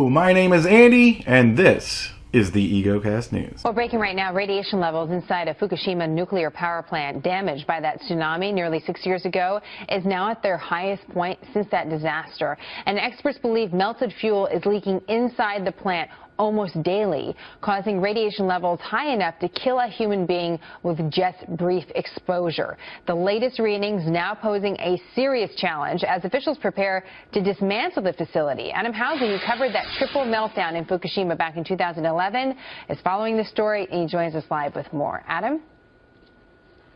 my name is Andy, and this is the EgoCast News. Well, breaking right now, radiation levels inside a Fukushima nuclear power plant damaged by that tsunami nearly 6 years ago is now at their highest point since that disaster. And experts believe melted fuel is leaking inside the plant almost daily, causing radiation levels high enough to kill a human being with just brief exposure. The latest readings now posing a serious challenge as officials prepare to dismantle the facility. Adam Housen, who covered that triple meltdown in Fukushima back in 2011, is following the story, and he joins us live with more. Adam?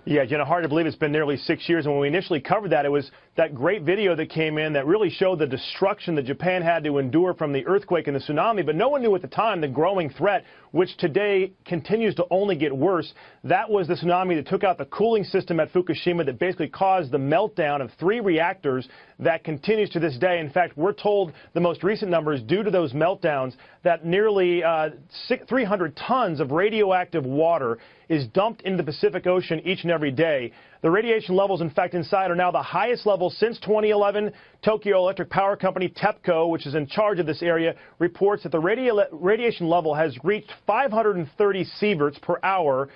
Yeah, Jenna, hard to believe it's been nearly 6 years. And when we initially covered that, it was that great video that came in that really showed the destruction that Japan had to endure from the earthquake and the tsunami. But no one knew at the time the growing threat, which today continues to only get worse. That was the tsunami that took out the cooling system at Fukushima that basically caused the meltdown of 3 reactors that continues to this day. In fact, we're told the most recent numbers due to those meltdowns that nearly 300 tons of radioactive water is dumped into the Pacific Ocean each and every day. The radiation levels, in fact, inside are now the highest levels since 2011. Tokyo Electric Power Company, TEPCO, which is in charge of this area, reports that the radiation level has reached 530 sieverts per hour.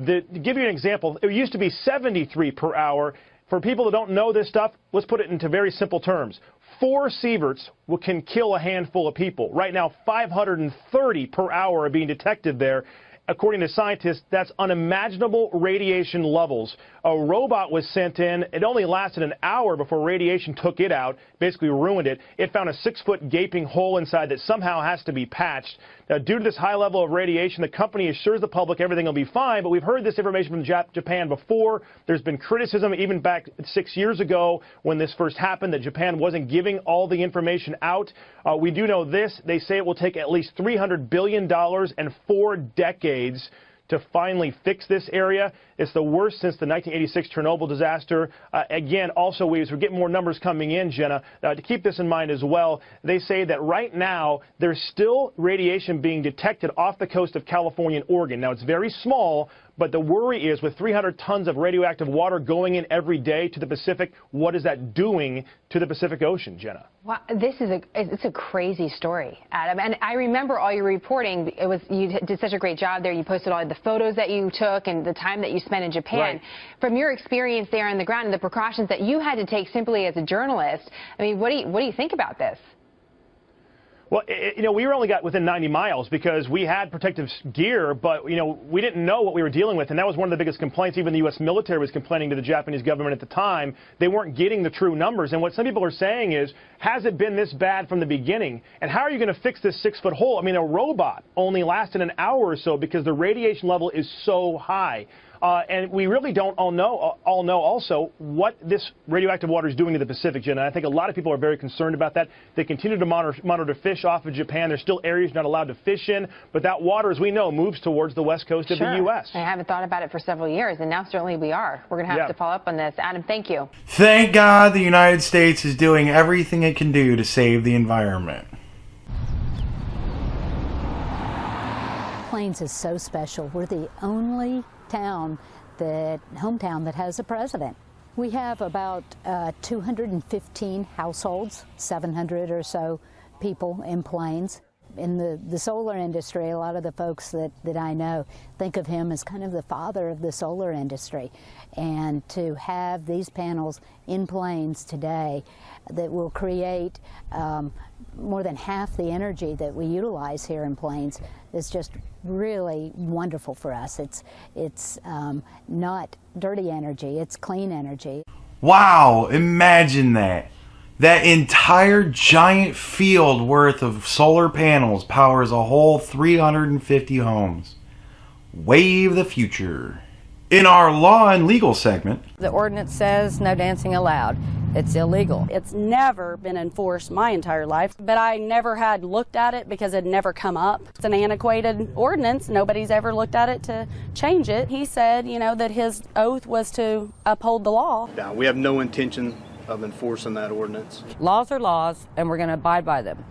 To give you an example, it used to be 73 per hour. For people that don't know this stuff, let's put it into very simple terms. 4 sieverts can kill a handful of people. Right now, 530 per hour are being detected there. According to scientists, that's unimaginable radiation levels. A robot was sent in. It only lasted an hour before radiation took it out, basically ruined it. It found a 6-foot gaping hole inside that somehow has to be patched. Now, due to this high level of radiation, the company assures the public everything will be fine, but we've heard this information from Japan before. There's been criticism even back 6 years ago when this first happened that Japan wasn't giving all the information out. We do know this. They say it will take at least $300 billion and 4 decades to finally fix this area. It's the worst since the 1986 Chernobyl disaster. Again, also, as we're getting more numbers coming in, Jenna, to keep this in mind as well, they say that right now there's still radiation being detected off the coast of California and Oregon. Now, it's very small, but the worry is with 300 tons of radioactive water going in every day to the Pacific, what is that doing to the Pacific Ocean, Jenna? Wow, it's a crazy story, Adam. And I remember all your reporting. You did such a great job there. You posted all the photos that you took and the time that you spent in Japan. Right. From your experience there on the ground and the precautions that you had to take simply as a journalist, I mean, what do you think about this? Well, we were only got within 90 miles because we had protective gear, but, we didn't know what we were dealing with. And that was one of the biggest complaints. Even the U.S. military was complaining to the Japanese government at the time. They weren't getting the true numbers. And what some people are saying is, has it been this bad from the beginning? And how are you going to fix this 6-foot hole? I mean, a robot only lasted an hour or so because the radiation level is so high. And we really don't all know also what this radioactive water is doing to the Pacific, Jenna. I think a lot of people are very concerned about that. They continue to monitor fish off of Japan. There's still areas not allowed to fish in, but that water, as we know, moves towards the west coast of the U.S. I haven't thought about it for several years, and now certainly we are. We're going to have to follow up on this. Adam, thank you. Thank God the United States is doing everything it can do to save the environment. Plains is so special. We're the only hometown that has a president. We have about 215 households, 700 or so people in Plains. In the solar industry, a lot of the folks that I know think of him as kind of the father of the solar industry. And to have these panels in Plains today that will create more than half the energy that we utilize here in Plains is just really wonderful for us. It's not dirty energy, it's clean energy. Wow, imagine that. That entire giant field worth of solar panels powers a whole 350 homes. Wave the future. In our law and legal segment, the ordinance says no dancing allowed. It's illegal. It's never been enforced my entire life, but I never had looked at it because it never come up. It's an antiquated ordinance. Nobody's ever looked at it to change it. He said, that his oath was to uphold the law. Yeah, we have no intention of enforcing that ordinance. Laws are laws, and we're going to abide by them.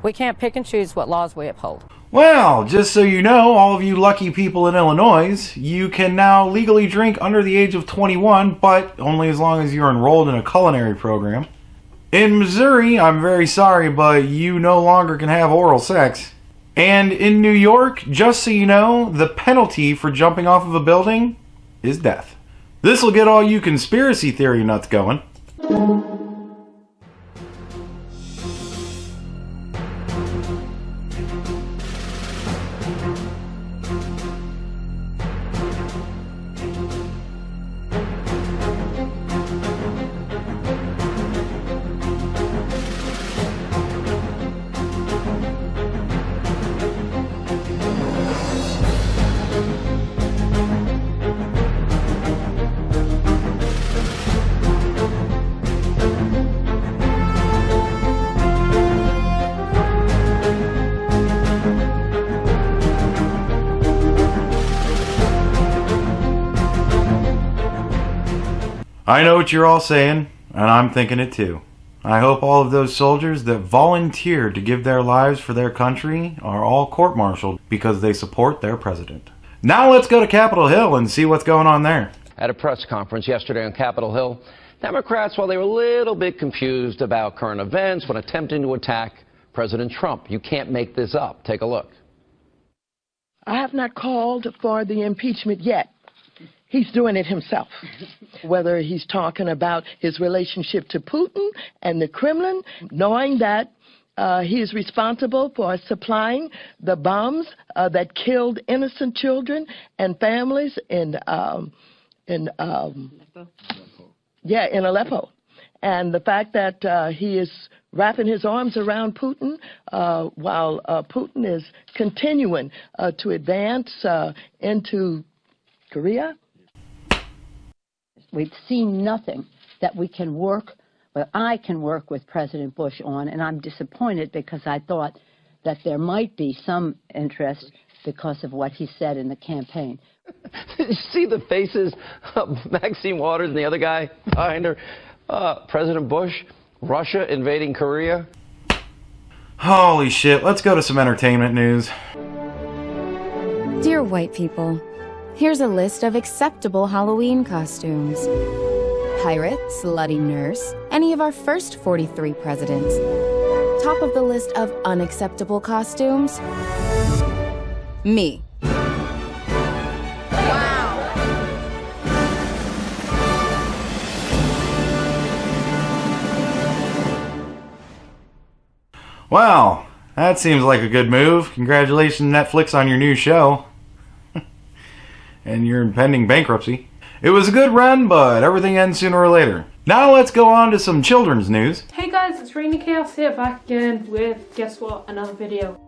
We can't pick and choose what laws we uphold. Well, just so you know, all of you lucky people in Illinois, you can now legally drink under the age of 21, but only as long as you're enrolled in a culinary program. In Missouri, I'm very sorry, but you no longer can have oral sex. And in New York, just so you know, the penalty for jumping off of a building is death. This'll get all you conspiracy theory nuts going. I know what you're all saying, and I'm thinking it too. I hope all of those soldiers that volunteered to give their lives for their country are all court-martialed because they support their president. Now let's go to Capitol Hill and see what's going on there. At a press conference yesterday on Capitol Hill, Democrats, while they were a little bit confused about current events when attempting to attack President Trump. You can't make this up. Take a look. I have not called for the impeachment yet. He's doing it himself. Whether he's talking about his relationship to Putin and the Kremlin, knowing that he is responsible for supplying the bombs that killed innocent children and families in Aleppo. And the fact that he is wrapping his arms around Putin while Putin is continuing to advance into Korea. We've seen nothing that we can work, but I can work with President Bush on, and I'm disappointed because I thought that there might be some interest because of what he said in the campaign. Did you see the faces of Maxine Waters and the other guy behind her? President Bush, Russia invading Korea. Holy shit, let's go to some entertainment news. Dear white people, here's a list of acceptable Halloween costumes. Pirate, slutty nurse, any of our first 43 presidents. Top of the list of unacceptable costumes, me. Wow, that seems like a good move. Congratulations, Netflix, on your new show. And your impending bankruptcy. It was a good run, but everything ends sooner or later. Now let's go on to some children's news. Hey guys, it's EgoCast here, back again with, guess what, another video.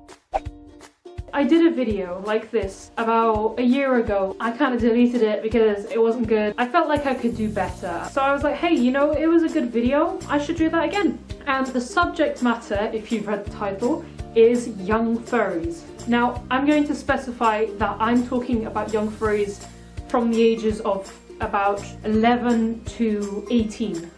I did a video like this about a year ago. I kind of deleted it because it wasn't good. I felt like I could do better. So I was like, hey, you know, it was a good video. I should do that again. And the subject matter, if you've read the title, is young furries. Now, I'm going to specify that I'm talking about young furries from the ages of about 11 to 18.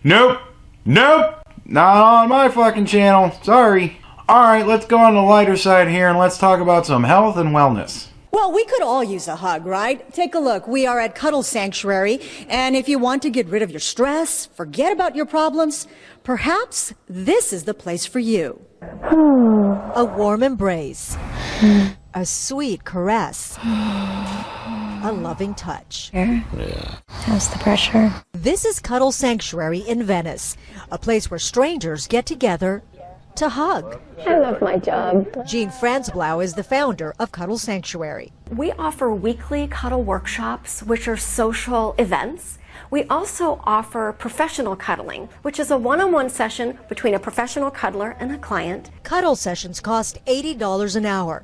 Nope. Not on my fucking channel. Sorry. Alright, let's go on the lighter side here and let's talk about some health and wellness. Well, we could all use a hug, right? Take a look. We are at Cuddle Sanctuary, and if you want to get rid of your stress, forget about your problems, perhaps this is the place for you. A warm embrace, a sweet caress, a loving touch. Yeah. How's the pressure? This is Cuddle Sanctuary in Venice, a place where strangers get together to hug. I love my job. Jean Franzblau is the founder of Cuddle Sanctuary. We offer weekly cuddle workshops, which are social events. We also offer professional cuddling, which is a one-on-one session between a professional cuddler and a client. Cuddle sessions cost $80 an hour.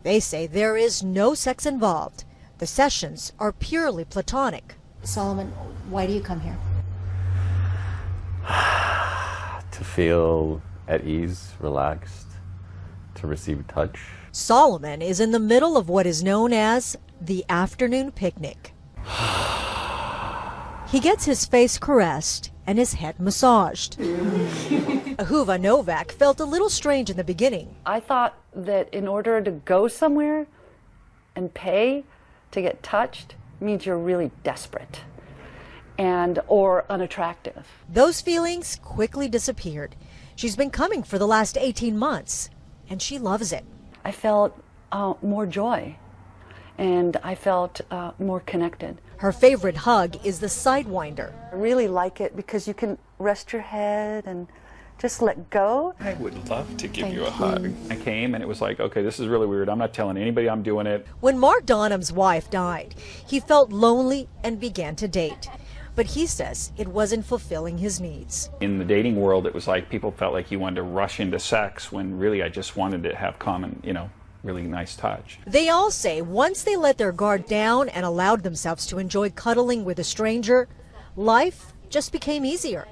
They say there is no sex involved. The sessions are purely platonic. Solomon, why do you come here? To feel at ease, relaxed, to receive touch. Solomon is in the middle of what is known as the afternoon picnic. He gets his face caressed and his head massaged. Ahuva Novak felt a little strange in the beginning. I thought that in order to go somewhere and pay to get touched means you're really desperate. or unattractive. Those feelings quickly disappeared. She's been coming for the last 18 months, and she loves it. I felt more joy, and I felt more connected. Her favorite hug is the Sidewinder. I really like it because you can rest your head and just let go. I would love to give you a hug. I came and it was like, okay, this is really weird. I'm not telling anybody I'm doing it. When Mark Donham's wife died, he felt lonely and began to date. But he says it wasn't fulfilling his needs. In the dating world, it was like people felt like you wanted to rush into sex when really I just wanted to have common, really nice touch. They all say once they let their guard down and allowed themselves to enjoy cuddling with a stranger, life just became easier.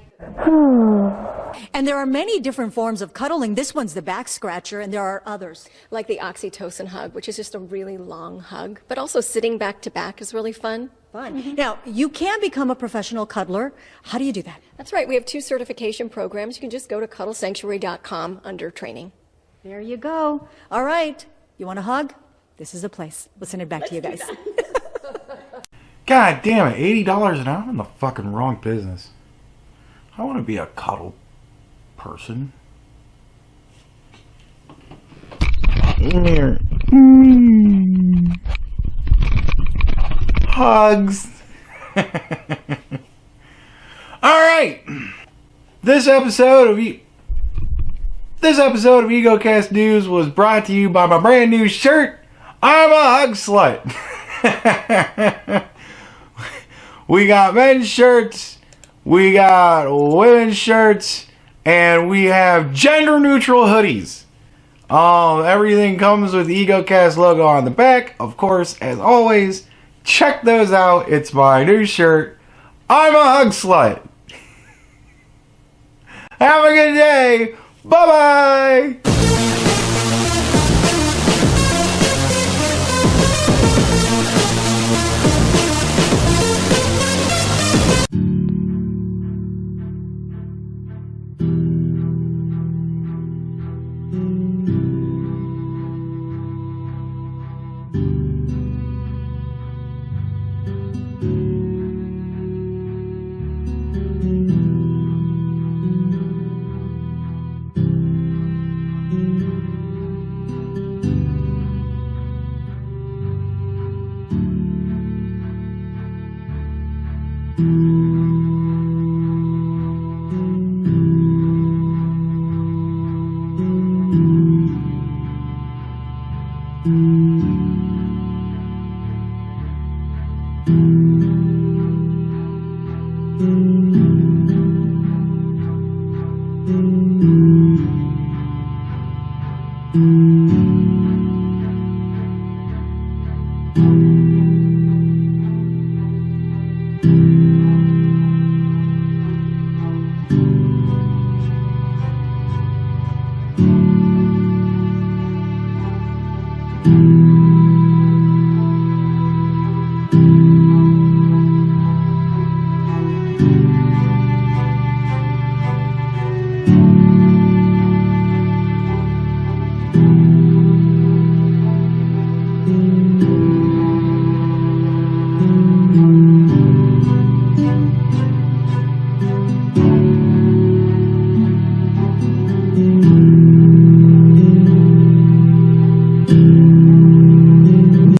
And there are many different forms of cuddling. This one's the back scratcher, and there are others. Like the oxytocin hug, which is just a really long hug, but also sitting back to back is really fun. Now, you can become a professional cuddler. How do you do that? That's right. We have 2 certification programs. You can just go to cuddlesanctuary.com under training. There you go. All right. You want a hug? This is the place. We'll send it back to you guys. God damn it, $80 an hour? I'm in the fucking wrong business. I want to be a cuddle person. Come here. Hugs. All right. This episode of EgoCast News was brought to you by my brand new shirt. I'm a hug slut. We got men's shirts, we got women's shirts, and we have gender neutral hoodies. Everything comes with the EgoCast logo on the back. Of course, as always, check those out. It's my new shirt. I'm a hug slut. Have a good day. Bye-bye. Thank you.